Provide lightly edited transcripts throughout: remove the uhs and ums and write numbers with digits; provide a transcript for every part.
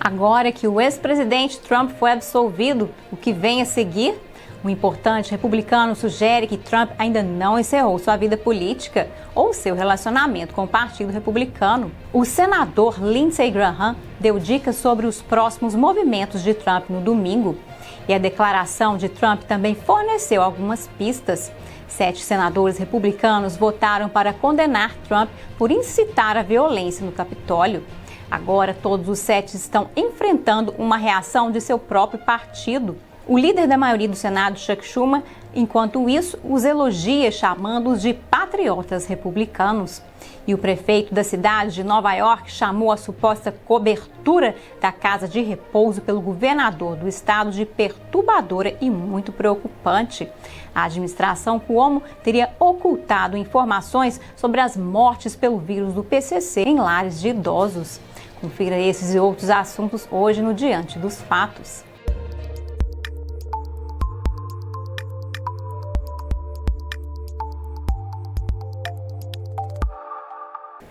Agora que o ex-presidente Trump foi absolvido, o que vem a seguir? Um importante republicano sugere que Trump ainda não encerrou sua vida política ou seu relacionamento com o Partido Republicano. O senador Lindsey Graham deu dicas sobre os próximos movimentos de Trump no domingo. E a declaração de Trump também forneceu algumas pistas. 7 senadores republicanos votaram para condenar Trump por incitar a violência no Capitólio. Agora, todos os 7 estão enfrentando uma reação de seu próprio partido. O líder da maioria do Senado, Chuck Schumer, enquanto isso, os elogia chamando-os de patriotas republicanos. E o prefeito da cidade de Nova York chamou a suposta cobertura da casa de repouso pelo governador do estado de perturbadora e muito preocupante. A administração Cuomo teria ocultado informações sobre as mortes pelo vírus do PCC em lares de idosos. Confira esses e outros assuntos hoje no Diante dos Fatos.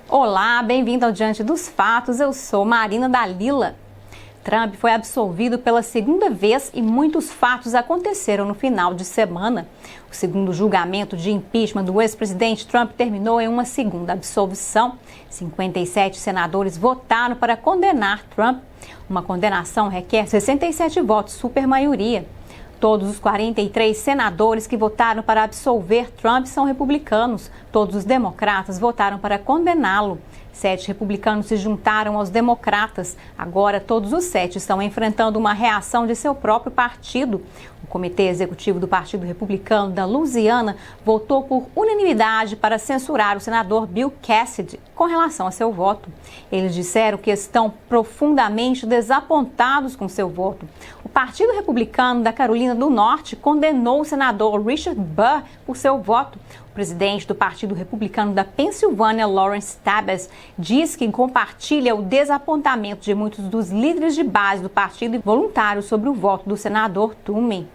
Olá, bem-vindo ao Diante dos Fatos, eu sou Marina Dalila. Trump foi absolvido pela segunda vez e muitos fatos aconteceram no final de semana. O segundo julgamento de impeachment do ex-presidente Trump terminou em uma segunda absolvição. 57 senadores votaram para condenar Trump. Uma condenação requer 67 votos, supermaioria. Todos os 43 senadores que votaram para absolver Trump são republicanos. Todos os democratas votaram para condená-lo. 7 republicanos se juntaram aos democratas. Agora, todos os 7 estão enfrentando uma reação de seu próprio partido. O Comitê Executivo do Partido Republicano da Louisiana votou por unanimidade para censurar o senador Bill Cassidy com relação a seu voto. Eles disseram que estão profundamente desapontados com seu voto. O Partido Republicano da Carolina do Norte condenou o senador Richard Burr por seu voto. O presidente do Partido Republicano da Pensilvânia, Lawrence Tabas, diz que compartilha o desapontamento de muitos dos líderes de base do partido e voluntários sobre o voto do senador Toomey.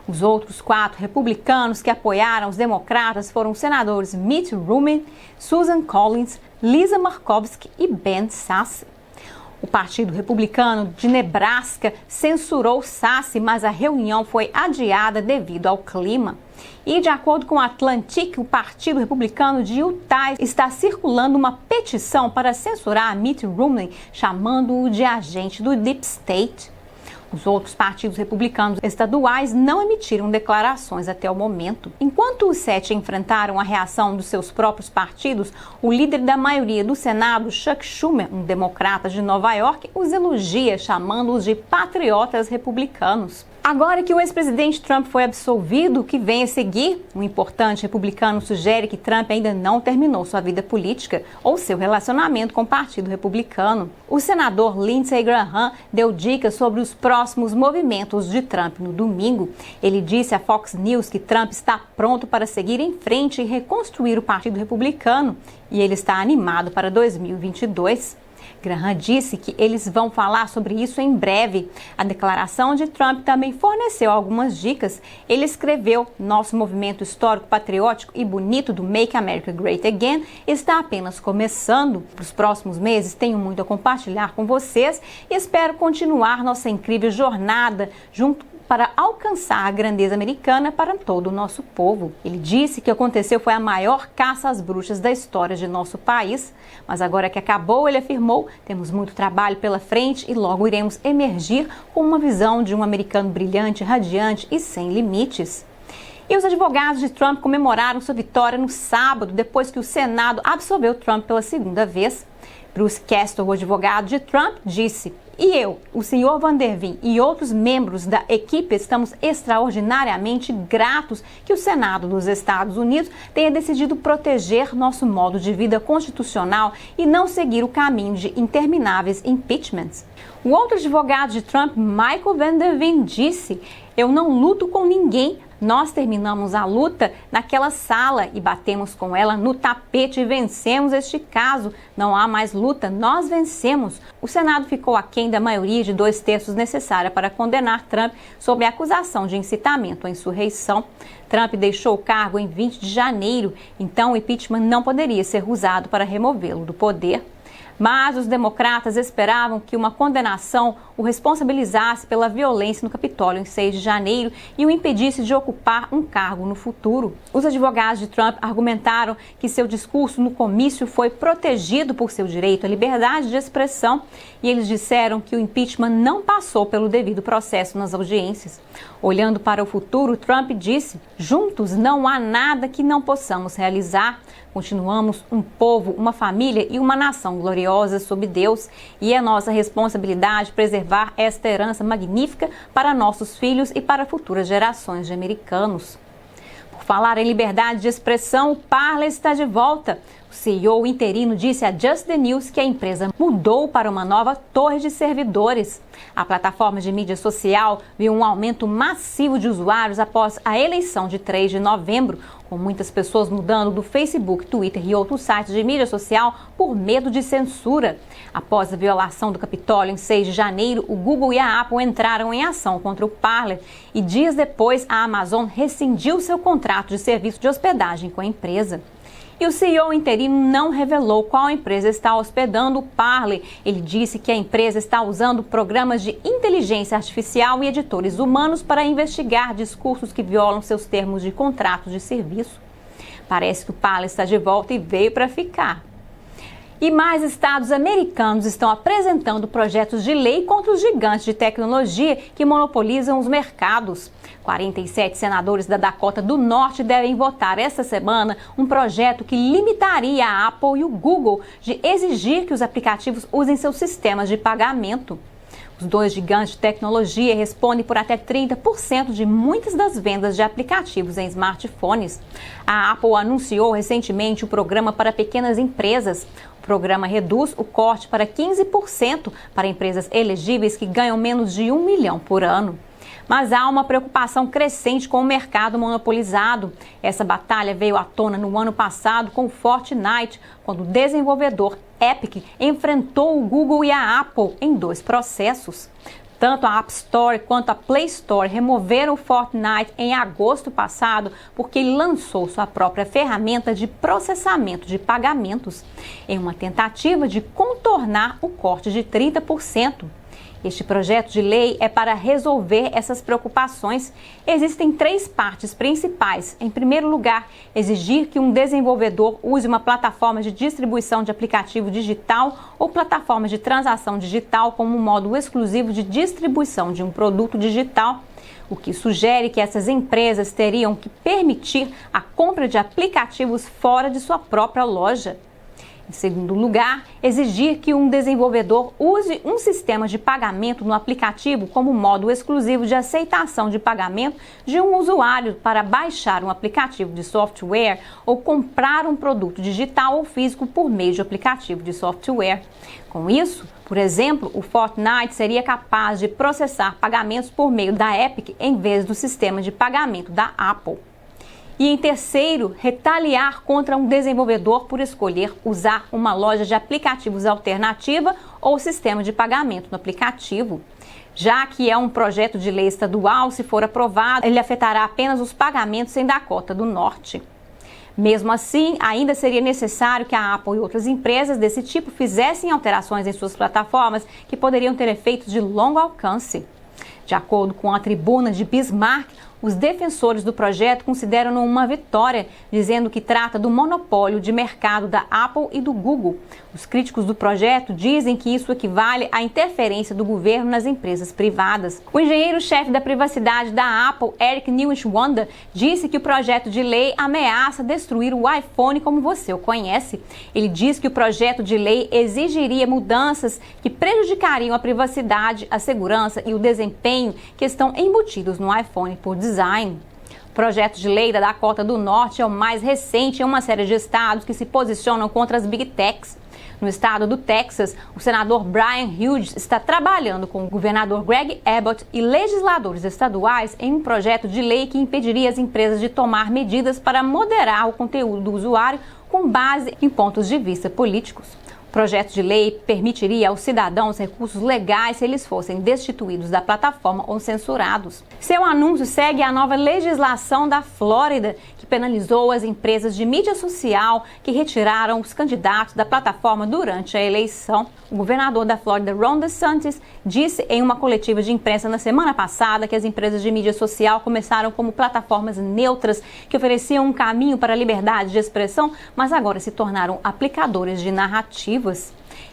Os outros 4 republicanos que apoiaram os democratas foram os senadores Mitt Romney, Susan Collins, Lisa Murkowski e Ben Sasse. O Partido Republicano de Nebraska censurou Sasse, mas a reunião foi adiada devido ao clima. E, de acordo com o Atlantic, o Partido Republicano de Utah está circulando uma petição para censurar Mitt Romney, chamando-o de agente do Deep State. Os outros partidos republicanos estaduais não emitiram declarações até o momento. Enquanto os 7 enfrentaram a reação dos seus próprios partidos, o líder da maioria do Senado, Chuck Schumer, um democrata de Nova York, os elogia, chamando-os de patriotas republicanos. Agora que o ex-presidente Trump foi absolvido, o que vem a seguir? Um importante republicano sugere que Trump ainda não terminou sua vida política ou seu relacionamento com o Partido Republicano. O senador Lindsey Graham deu dicas sobre os próximos movimentos de Trump no domingo. Ele disse à Fox News que Trump está pronto para seguir em frente e reconstruir o Partido Republicano e ele está animado para 2022. Graham disse que eles vão falar sobre isso em breve. A declaração de Trump também forneceu algumas dicas. Ele escreveu: nosso movimento histórico, patriótico e bonito do Make America Great Again está apenas começando. Para os próximos meses tenho muito a compartilhar com vocês e espero continuar nossa incrível jornada junto para alcançar a grandeza americana para todo o nosso povo. Ele disse que o que aconteceu foi a maior caça às bruxas da história de nosso país, mas agora que acabou, ele afirmou, temos muito trabalho pela frente e logo iremos emergir com uma visão de um americano brilhante, radiante e sem limites. E os advogados de Trump comemoraram sua vitória no sábado, depois que o Senado absolveu Trump pela segunda vez. Bruce Castor, o advogado de Trump, disse: e eu, o senhor Van Der Veen e outros membros da equipe estamos extraordinariamente gratos que o Senado dos Estados Unidos tenha decidido proteger nosso modo de vida constitucional e não seguir o caminho de intermináveis impeachments. O outro advogado de Trump, Michael Van Der Veen, disse: eu não luto com ninguém. Nós terminamos a luta naquela sala e batemos com ela no tapete e vencemos este caso. Não há mais luta, nós vencemos. O Senado ficou aquém da maioria de 2/3 necessária para condenar Trump sob a acusação de incitamento à insurreição. Trump deixou o cargo em 20 de janeiro, então o impeachment não poderia ser usado para removê-lo do poder. Mas os democratas esperavam que uma condenação o responsabilizasse pela violência no Capitólio em 6 de janeiro e o impedisse de ocupar um cargo no futuro. Os advogados de Trump argumentaram que seu discurso no comício foi protegido por seu direito à liberdade de expressão e eles disseram que o impeachment não passou pelo devido processo nas audiências. Olhando para o futuro, Trump disse: "Juntos não há nada que não possamos realizar. Continuamos um povo, uma família e uma nação gloriosa sob Deus, e é nossa responsabilidade preservar esta herança magnífica para nossos filhos e para futuras gerações de americanos." Por falar em liberdade de expressão, o Parler está de volta. O CEO interino disse a Just the News que a empresa mudou para uma nova torre de servidores. A plataforma de mídia social viu um aumento massivo de usuários após a eleição de 3 de novembro, com muitas pessoas mudando do Facebook, Twitter e outros sites de mídia social por medo de censura. Após a violação do Capitólio em 6 de janeiro, o Google e a Apple entraram em ação contra o Parler e dias depois a Amazon rescindiu seu contrato de serviço de hospedagem com a empresa. E o CEO interino não revelou qual empresa está hospedando o Parler. Ele disse que a empresa está usando programas de inteligência artificial e editores humanos para investigar discursos que violam seus termos de contrato de serviço. Parece que o Parler está de volta e veio para ficar. E mais estados americanos estão apresentando projetos de lei contra os gigantes de tecnologia que monopolizam os mercados. 47 senadores da Dakota do Norte devem votar esta semana um projeto que limitaria a Apple e o Google de exigir que os aplicativos usem seus sistemas de pagamento. Os dois gigantes de tecnologia respondem por até 30% de muitas das vendas de aplicativos em smartphones. A Apple anunciou recentemente o programa para pequenas empresas. O programa reduz o corte para 15% para empresas elegíveis que ganham menos de 1 milhão por ano. Mas há uma preocupação crescente com o mercado monopolizado. Essa batalha veio à tona no ano passado com o Fortnite, quando o desenvolvedor Epic enfrentou o Google e a Apple em 2 processos. Tanto a App Store quanto a Play Store removeram o Fortnite em agosto passado porque ele lançou sua própria ferramenta de processamento de pagamentos, em uma tentativa de contornar o corte de 30%. Este projeto de lei é para resolver essas preocupações. Existem 3 partes principais. Em primeiro lugar, exigir que um desenvolvedor use uma plataforma de distribuição de aplicativo digital ou plataforma de transação digital como um modo exclusivo de distribuição de um produto digital, o que sugere que essas empresas teriam que permitir a compra de aplicativos fora de sua própria loja. Em segundo lugar, exigir que um desenvolvedor use um sistema de pagamento no aplicativo como modo exclusivo de aceitação de pagamento de um usuário para baixar um aplicativo de software ou comprar um produto digital ou físico por meio de aplicativo de software. Com isso, por exemplo, o Fortnite seria capaz de processar pagamentos por meio da Epic em vez do sistema de pagamento da Apple. E em terceiro, retaliar contra um desenvolvedor por escolher usar uma loja de aplicativos alternativa ou sistema de pagamento no aplicativo. Já que é um projeto de lei estadual, se for aprovado, ele afetará apenas os pagamentos em Dakota do Norte. Mesmo assim, ainda seria necessário que a Apple e outras empresas desse tipo fizessem alterações em suas plataformas que poderiam ter efeitos de longo alcance. De acordo com a tribuna de Bismarck, os defensores do projeto consideram uma vitória, dizendo que trata do monopólio de mercado da Apple e do Google. Os críticos do projeto dizem que isso equivale à interferência do governo nas empresas privadas. O engenheiro-chefe da privacidade da Apple, Eric Newshwanda, disse que o projeto de lei ameaça destruir o iPhone como você o conhece. Ele diz que o projeto de lei exigiria mudanças que prejudicariam a privacidade, a segurança e o desempenho que estão embutidos no iPhone por design. O projeto de lei da Dakota do Norte é o mais recente em uma série de estados que se posicionam contra as Big Techs. No estado do Texas, o senador Brian Hughes está trabalhando com o governador Greg Abbott e legisladores estaduais em um projeto de lei que impediria as empresas de tomar medidas para moderar o conteúdo do usuário com base em pontos de vista políticos. O projeto de lei permitiria aos cidadãos recursos legais se eles fossem destituídos da plataforma ou censurados. Seu anúncio segue a nova legislação da Flórida, que penalizou as empresas de mídia social que retiraram os candidatos da plataforma durante a eleição. O governador da Flórida, Ron DeSantis, disse em uma coletiva de imprensa na semana passada que as empresas de mídia social começaram como plataformas neutras que ofereciam um caminho para a liberdade de expressão, mas agora se tornaram aplicadores de narrativas.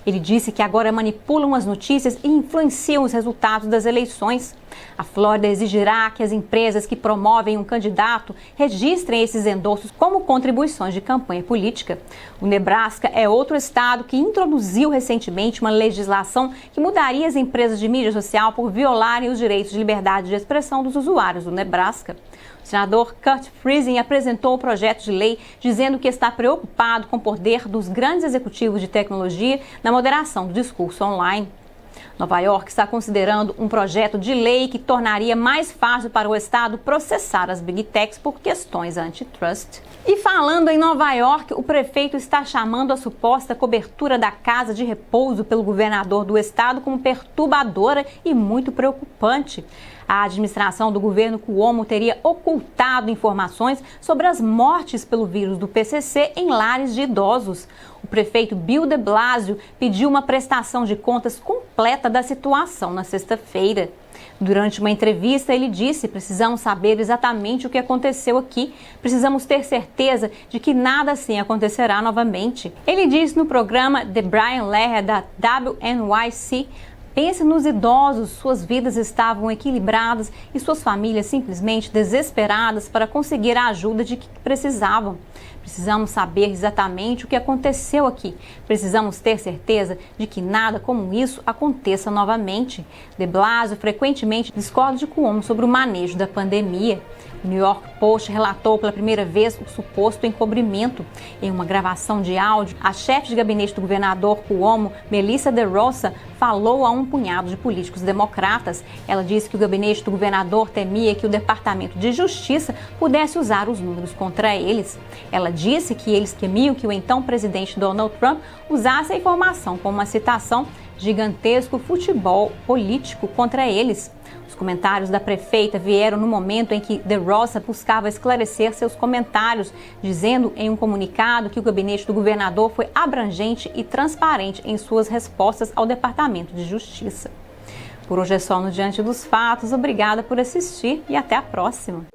Ele disse que agora manipulam as notícias e influenciam os resultados das eleições. A Flórida exigirá que as empresas que promovem um candidato registrem esses endossos como contribuições de campanha política. O Nebraska é outro estado que introduziu recentemente uma legislação que mudaria as empresas de mídia social por violarem os direitos de liberdade de expressão dos usuários do Nebraska. O senador Kurt Friesen apresentou o projeto de lei dizendo que está preocupado com o poder dos grandes executivos de tecnologia na moderação do discurso online. Nova York está considerando um projeto de lei que tornaria mais fácil para o estado processar as Big Techs por questões antitrust. E falando em Nova York, o prefeito está chamando a suposta cobertura da casa de repouso pelo governador do estado como perturbadora e muito preocupante. A administração do governo Cuomo teria ocultado informações sobre as mortes pelo vírus do PCC em lares de idosos. O prefeito Bill de Blasio pediu uma prestação de contas completa da situação na sexta-feira. Durante uma entrevista, ele disse: precisamos saber exatamente o que aconteceu aqui, precisamos ter certeza de que nada assim acontecerá novamente. Ele disse no programa The Brian Lehrer da WNYC: pense nos idosos, suas vidas estavam equilibradas e suas famílias simplesmente desesperadas para conseguir a ajuda de que precisavam. Precisamos saber exatamente o que aconteceu aqui. Precisamos ter certeza de que nada como isso aconteça novamente. De Blasio frequentemente discorda de Cuomo sobre o manejo da pandemia. O New York Post relatou pela primeira vez o suposto encobrimento. Em uma gravação de áudio, a chefe de gabinete do governador Cuomo, Melissa DeRosa, falou a um punhado de políticos democratas. Ela disse que o gabinete do governador temia que o Departamento de Justiça pudesse usar os números contra eles. Ela disse que eles temiam que o então presidente Donald Trump usasse a informação como uma citação gigantesco futebol político contra eles. Os comentários da prefeita vieram no momento em que DeRosa buscava esclarecer seus comentários, dizendo em um comunicado que o gabinete do governador foi abrangente e transparente em suas respostas ao Departamento de Justiça. Por hoje é só no Diante dos Fatos. Obrigada por assistir e até a próxima.